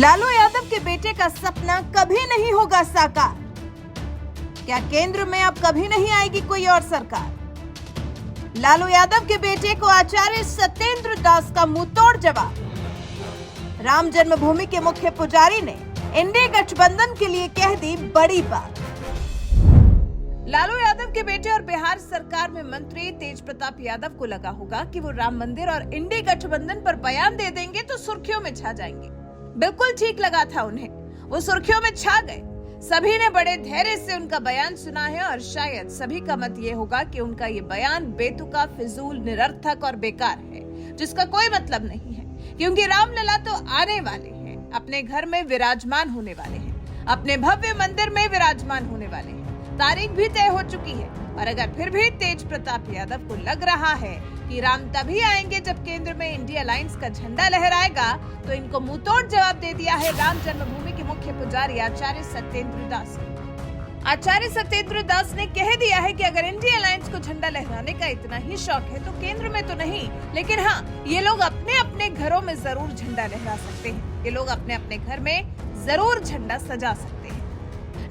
लालू यादव के बेटे का सपना कभी नहीं होगा साकार। क्या केंद्र में अब कभी नहीं आएगी कोई और सरकार? लालू यादव के बेटे को आचार्य सत्येंद्र दास का मुंहतोड़ जवाब। राम जन्मभूमि के मुख्य पुजारी ने इंडिया गठबंधन के लिए कह दी बड़ी बात। लालू यादव के बेटे और बिहार सरकार में मंत्री तेज प्रताप यादव को लगा होगा कि वो राम मंदिर और इंडी गठबंधन पर बयान दे देंगे तो सुर्खियों में छा जाएंगे। बिल्कुल ठीक लगा था उन्हें, वो सुर्खियों में छा गए। सभी ने बड़े धैर्य से उनका बयान सुना है और शायद सभी का मत ये होगा कि उनका ये बयान बेतुका, फिजूल, निरर्थक और बेकार है, जिसका कोई मतलब नहीं है, क्योंकि रामलला तो आने वाले हैं, अपने घर में विराजमान होने वाले हैं, अपने भव्य मंदिर में विराजमान होने वाले हैं। तारीख भी तय हो चुकी है और अगर फिर भी तेज प्रताप यादव को लग रहा है कि राम तभी आएंगे जब केंद्र में इंडिया अलायंस का झंडा लहराएगा, तो इनको मुंहतोड़ जवाब दे दिया है राम जन्मभूमि के मुख्य पुजारी आचार्य सत्येंद्र दास ने। आचार्य सत्येंद्र दास ने कह दिया है कि अगर इंडिया अलायंस को झंडा लहराने का इतना ही शौक है तो केंद्र में तो नहीं, लेकिन हाँ, ये लोग अपने अपने घरों में जरूर झंडा लहरा सकते हैं। ये लोग अपने अपने घर में जरूर झंडा सजा सकते हैं।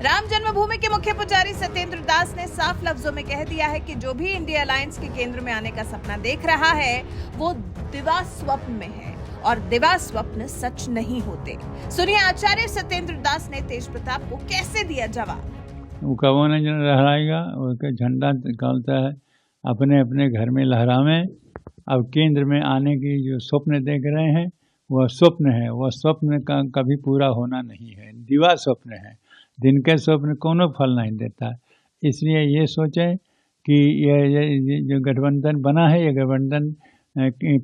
राम जन्मभूमि के मुख्य पुजारी सत्येंद्र दास ने साफ लफ्जों में कह दिया है कि जो भी इंडिया अलायंस के केंद्र में आने का सपना देख रहा है वो दिवा स्वप्न में है और दिवा स्वप्न सच नहीं होते। सुनिए आचार्य सत्येंद्र दास ने तेज प्रताप को कैसे दिया जवाब। वो कौन लहराएगा, उसका झंडा निकालता है, अपने अपने घर में लहरावे। अब केंद्र में आने की जो स्वप्न देख रहे हैं वह स्वप्न है, वह स्वप्न का कभी पूरा होना नहीं है, दिवा स्वप्न है। दिन के स्वप्न कोनो फल नहीं देता। इसलिए ये सोचें कि ये जो गठबंधन बना है, ये गठबंधन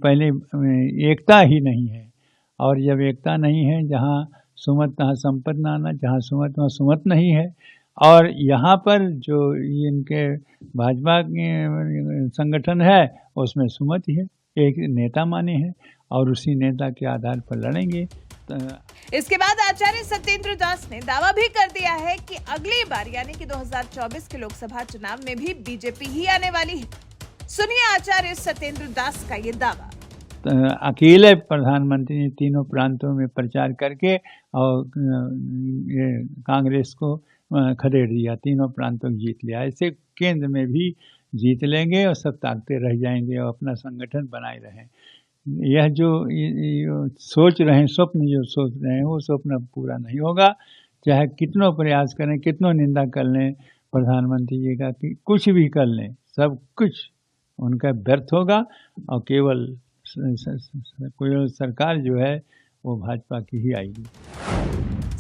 पहले एकता ही नहीं है, और जब एकता नहीं है, जहाँ सुमत तहाँ संपत न आना, जहाँ सुमत वहाँ सुमत नहीं है। और यहाँ पर जो इनके भाजपा के संगठन है उसमें सुमत ही है, एक नेता माने हैं और उसी नेता के आधार पर लड़ेंगे। इसके बाद आचार्य सत्येंद्र दास ने दावा भी कर दिया है कि अगली बार यानी कि 2024 के लोकसभा चुनाव में भी बीजेपी ही आने वाली है। सुनिए आचार्य सत्येंद्र दास का ये दावा। अकेले प्रधानमंत्री ने तीनों प्रांतों में प्रचार करके और ये कांग्रेस को खदेड़ दिया, तीनों प्रांतों को जीत लिया। ऐसे केंद्र में भी जीत लेंगे और सब ताकतें रह जाएंगे और अपना संगठन बनाए रहें। यह जो सोच रहे हैं, स्वप्न जो सोच रहे हैं, वो स्वप्न पूरा नहीं होगा। चाहे कितनों प्रयास करें, कितनों निंदा कर लें प्रधानमंत्री जी का, कि कुछ भी कर लें, सब कुछ उनका व्यर्थ होगा और केवल कोई सरकार जो है वो भाजपा की ही आएगी।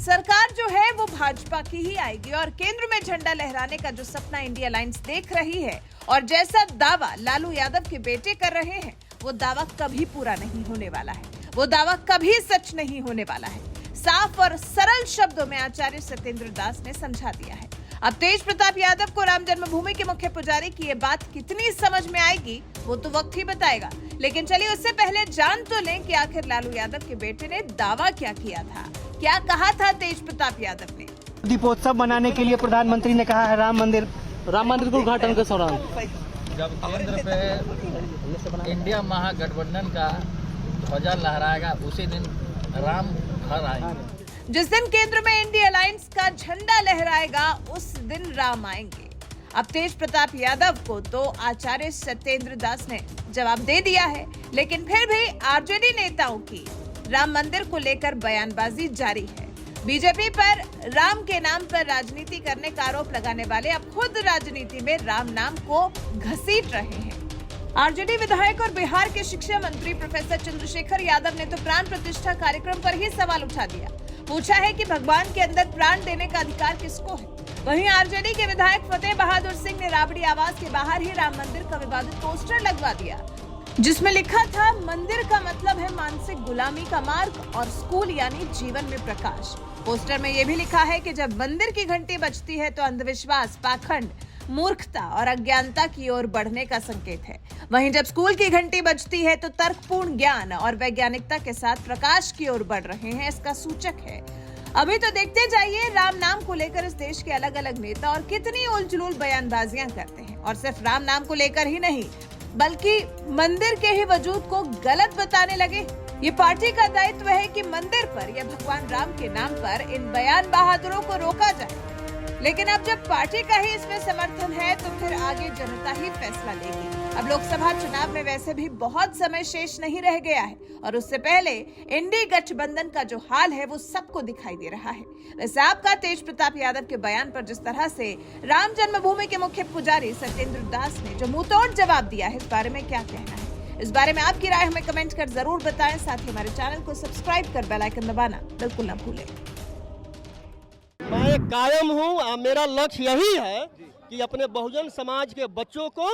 सरकार जो है वो भाजपा की ही आएगी और केंद्र में झंडा लहराने का जो सपना इंडिया अलायंस देख रही है और जैसा दावा लालू यादव के बेटे कर रहे हैं, वो दावा कभी पूरा नहीं होने वाला है, वो दावा कभी सच नहीं होने वाला है। साफ और सरल शब्दों में आचार्य सत्येंद्र दास ने समझा दिया है। अब तेज प्रताप यादव को राम जन्मभूमि के मुख्य पुजारी की ये बात कितनी समझ में आएगी वो तो वक्त ही बताएगा, लेकिन चलिए उससे पहले जान तो लें कि आखिर लालू यादव के बेटे ने दावा क्या किया था, क्या कहा था तेज प्रताप यादव ने। दीपोत्सव मनाने के लिए प्रधानमंत्री ने कहा है राम मंदिर को उद्घाटन के दौरान जब केंद्र पे इंडिया महागठबंधन का ध्वजा लहराएगा उसी दिन राम घर आएंगे। जिस दिन केंद्र में इंडिया अलायंस का झंडा लहराएगा उस दिन राम आएंगे। अब तेज प्रताप यादव को तो आचार्य सत्येंद्र दास ने जवाब दे दिया है, लेकिन फिर भी आरजेडी नेताओं की राम मंदिर को लेकर बयानबाजी जारी है। बीजेपी पर राम के नाम पर राजनीति करने का आरोप लगाने वाले अब खुद राजनीति में राम नाम को घसीट रहे हैं। आरजेडी विधायक और बिहार के शिक्षा मंत्री प्रोफेसर चंद्रशेखर यादव ने तो प्राण प्रतिष्ठा कार्यक्रम पर ही सवाल उठा दिया। पूछा है कि भगवान के अंदर प्राण देने का अधिकार किसको है। वहीं आरजेडी के विधायक फतेह बहादुर सिंह ने राबड़ी आवास के बाहर ही राम मंदिर का विवादित पोस्टर लगवा दिया, जिसमें लिखा था मंदिर का मतलब है मानसिक गुलामी का मार्ग और स्कूल यानी जीवन में प्रकाश। पोस्टर में यह भी लिखा है कि जब मंदिर की घंटी बजती है तो अंधविश्वास, पाखंड, मूर्खता और अज्ञानता की ओर बढ़ने का संकेत है। वहीं जब स्कूल की घंटी बजती है तो तर्कपूर्ण ज्ञान और वैज्ञानिकता के साथ प्रकाश की ओर बढ़ रहे हैं, इसका सूचक है। अभी तो देखते जाइए राम नाम को लेकर इस देश के अलग अलग नेता और कितनी उलझुल बयानबाजियां करते हैं, और सिर्फ राम नाम को लेकर ही नहीं बल्कि मंदिर के ही वजूद को गलत बताने लगे। ये पार्टी का दायित्व है कि मंदिर पर या भगवान राम के नाम पर इन बयान बहादुरों को रोका जाए। लेकिन अब जब पार्टी का ही इसमें समर्थन है तो फिर आगे जनता ही फैसला लेगी। अब लोकसभा चुनाव में वैसे भी बहुत समय शेष नहीं रह गया है और उससे पहले इंडी गठबंधन का जो हाल है वो सबको दिखाई दे रहा है। वैसे आपका तेज प्रताप यादव के बयान पर जिस तरह से राम जन्मभूमि के मुख्य पुजारी सत्येंद्र दास ने जो मुंहतोड़ जवाब दिया है, इस बारे में क्या कहना है? इस बारे में आपकी राय हमें कमेंट कर जरूर बताएं। साथ ही हमारे चैनल को सब्सक्राइब कर बेल आइकन दबाना बिल्कुल न भूलें। मैं कायम हूँ, मेरा लक्ष्य यही है कि अपने बहुजन समाज के बच्चों को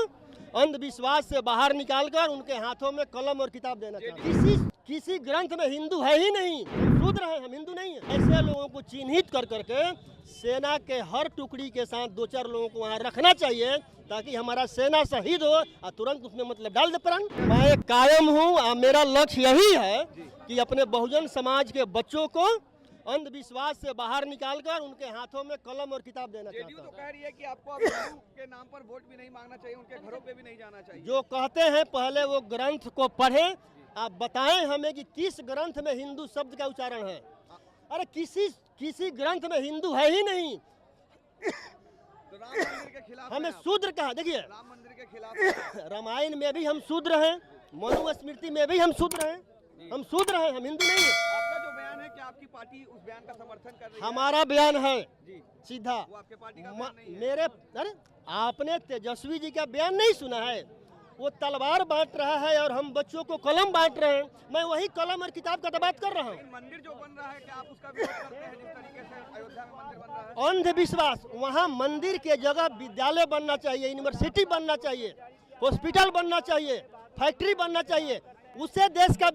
अंधविश्वास से बाहर निकालकर उनके हाथों में कलम और किताब देना चाहता हूँ। किसी ग्रंथ में हिंदू है ही नहीं, हम शूद्र हैं, हम हिंदू नहीं हैं। ऐसे लोगों को चिन्हित कर करके सेना के हर टुकड़ी के साथ 2-4 लोगों को वहाँ रखना चाहिए ताकि हमारा सेना शहीद हो और तुरंत उसमें मतलब डाल दे प्राण। मैं कायम हूँ, मेरा लक्ष्य यही है कि अपने बहुजन समाज के बच्चों को अंधविश्वास से बाहर निकालकर उनके हाथों में कलम और किताब देना चाहता हूं। तो कह रही है कि आपको अब हिंदू के नाम पर वोट भी नहीं मांगना चाहिए, उनके घरों पे भी नहीं जाना चाहिए। जो कहते हैं पहले वो ग्रंथ को पढ़ें, आप बताएं हमें कि किस ग्रंथ में हिंदू शब्द का उच्चारण है। अरे किसी ग्रंथ में हिंदू है ही नहीं। तो राम मंदिर के खिलाफ हमें शूद्र कहा, देखिए राम मंदिर के खिलाफ रामायण में भी हम शूद्र हैं, मनुस्मृति में भी हम शूद्र हैं, हम शूद्र हैं, हम हिंदू नहीं है। आपका जो बयान है कि आपकी पार्टी उस बयान का समर्थन कर रही है? हमारा बयान है जी, सीधा। वो आपके पार्टी का बयान नहीं है। मेरे अरे आपने तेजस्वी जी का बयान नहीं सुना है? वो तलवार बांट रहा है और हम बच्चों को कलम बांट रहे हैं। मैं वही कलम और किताब का बात कर रहा हूँ। मंदिर जो बन रहा है क्या आप उसका विरोध करते हैं? जिस तरीके से अयोध्या में मंदिर बन रहा है, अंधविश्वास, वहाँ मंदिर के जगह विद्यालय बनना चाहिए, यूनिवर्सिटी बनना चाहिए, हॉस्पिटल बनना चाहिए, फैक्ट्री बनना चाहिए। उससे देश का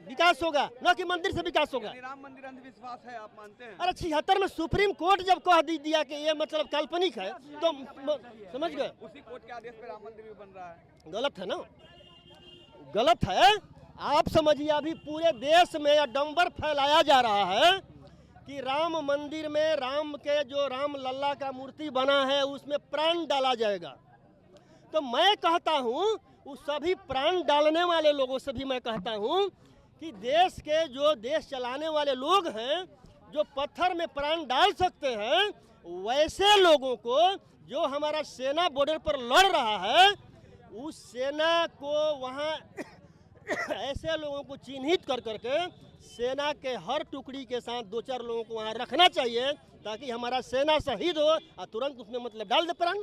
विकास होगा, न कि मंदिर से विकास होगा। राम मंदिर अंधविश्वास है, आप मानते हैं? अरे 76 में सुप्रीम कोर्ट जब कह दिया कि ये मतलब काल्पनिक है तो समझ गए। उसी कोर्ट के आदेश पे राम मंदिर भी बन रहा है। गलत है ना, गलत है। आप समझिए अभी पूरे देश में डंबर फैलाया जा रहा है कि राम मंदिर में राम के जो राम लल्ला का मूर्ति बना है उसमें प्राण डाला जाएगा। तो मैं कहता हूँ उस सभी प्राण डालने वाले लोगों से भी मैं कहता हूँ कि देश के जो देश चलाने वाले लोग हैं, जो पत्थर में प्राण डाल सकते हैं, वैसे लोगों को, जो हमारा सेना बॉर्डर पर लड़ रहा है, उस सेना को वहाँ ऐसे लोगों को चिन्हित कर करके सेना के हर टुकड़ी के साथ 2-4 लोगों को वहाँ रखना चाहिए ताकि हमारा सेना शहीद हो और तुरंत उसमें मतलब डाल दे प्राण।